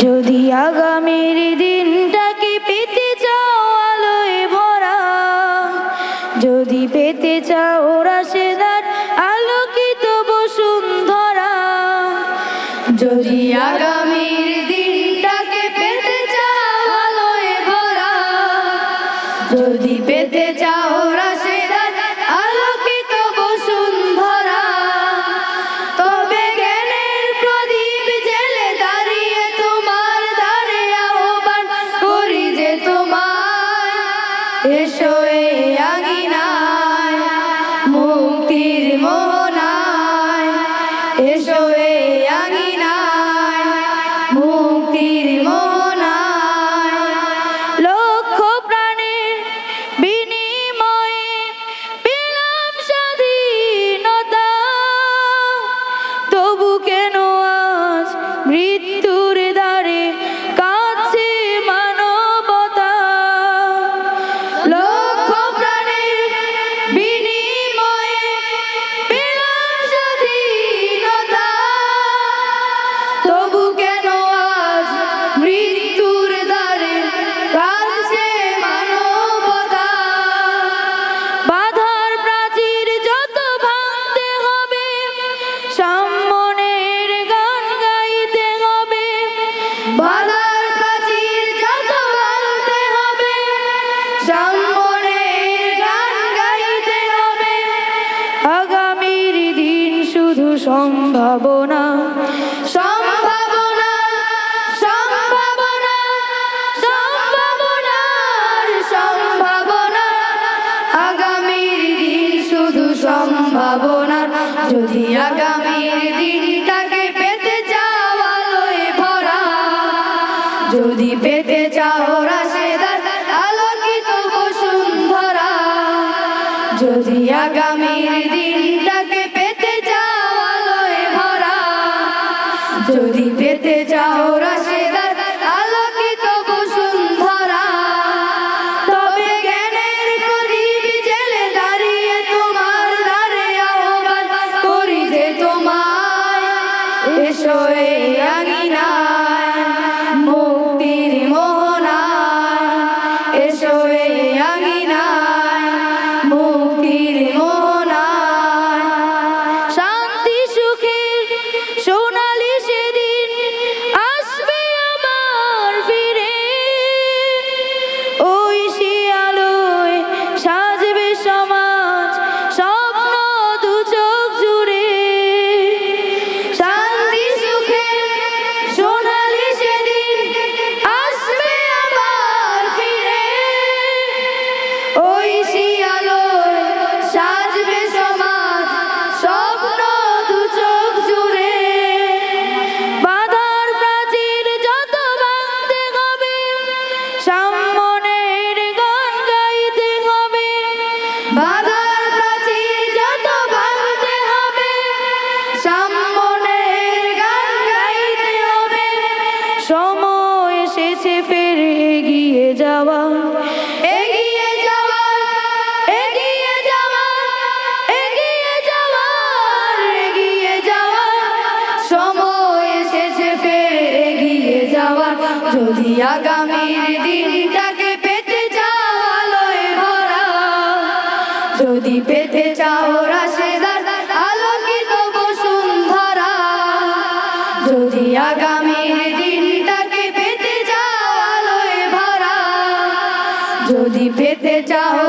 যদি আগামীর দিনটাকে পেতে চাও আলোয় ভরা, যদি পেতে চাও রাশেদার আলোকিত বসুন্ধরা, যদি আগামীর দিনটাকে পেতে চাও আলোয় ভরা, যদি পেতে চাও রাশেদার আলোকিত বসুন্ধরা, তবে জ্ঞানের প্রদীপ জেলে দাঁড়িয়ে তোমার দ্বারে আহ্বান করি যে তোমায়, এসো এই আঙিনায় মুক্তির মোহনায়, এসো এই আঙিনায় মুক্তির মোহনায়। লক্ষ প্রাণের বিনিময়ে পেলাম স্বাধীনতা, তবু কেন আজ মৃত্যুর দ্বারে কাঁদছে মানবতা। লক্ষ প্রাণের বিনিময়ে পেলাম স্বাধীনতা, তবু কেন আজ মৃত্যুর দ্বারে কাঁদছে মানবতা। বাধার প্রাচীর যত ভাঙতে হবে, সামনের গান গাইতে হবে। বাধার প্রাচীর যত ভাঙতে হবে, সামনের গান গাইতে হবে। আগামীর দিন শুধু সম্ভাবনা, সম্ভাবনা, সম্ভাবনা, সম্ভাবনার সম্ভাবনা। আগামীর দিন শুধু সম্ভাবনা, যদি আগামীর দিনটাকে পেতে চাও আলোয় ভরা, যদি পেতে চাও রাশেদার আলোকিত বসুন্ধরা, যদি আগামীর দিনটাকে পেতে চাও আলোয় ভরা, যদি পেতে চাও রাশেদার আলোকিত বসুন্ধরা, তবে জ্ঞানের প্রদীপ জেলে দাঁড়িয়ে তোমার দ্বারে আহ্বান করি যে তোমায়, এসো এই আঙিনায় মুক্তির মোহনায়, এসো এই আঙিনায় মুক্তির মোহনায়। শান্তি সুখের সোনালি সেদিন আসবে আবার ফিরে, ওই সে আলোয় সাজবে সমাজ স্বপ্ন দু চোখ জুড়ে। শান্তি সুখের সোনালি সেদিন আসবে আবার ফিরে, ওই সে আলোয় সাজবে সমাজ স্বপ্ন দু চোখ জুড়ে। বাধার প্রাচীর যত ভাঙতে হবে, সামনের গান গাইতে হবে। বাধার প্রাচীর যত ভাঙতে হবে, সামনের গান গাইতে হবে। সময় এসেছে ফের এগিয়ে যাওয়া, এগিয়ে যাওয়া, এগিয়ে যাওয়া, এগিয়ে যাওয়ার, এগিয়ে যাওয়া। সময় এসেছে ফের এগিয়ে যাওয়া, যদি আগামীর দিনটাকে পেতে চাও আলোয় ভরা, যদি পেতে চাও রাশেদার আলোকিত বসুন্ধরা, যদি আগামীর দিনটাকে পেতে চাও আলোয় ভরা, যদি পেতে চাও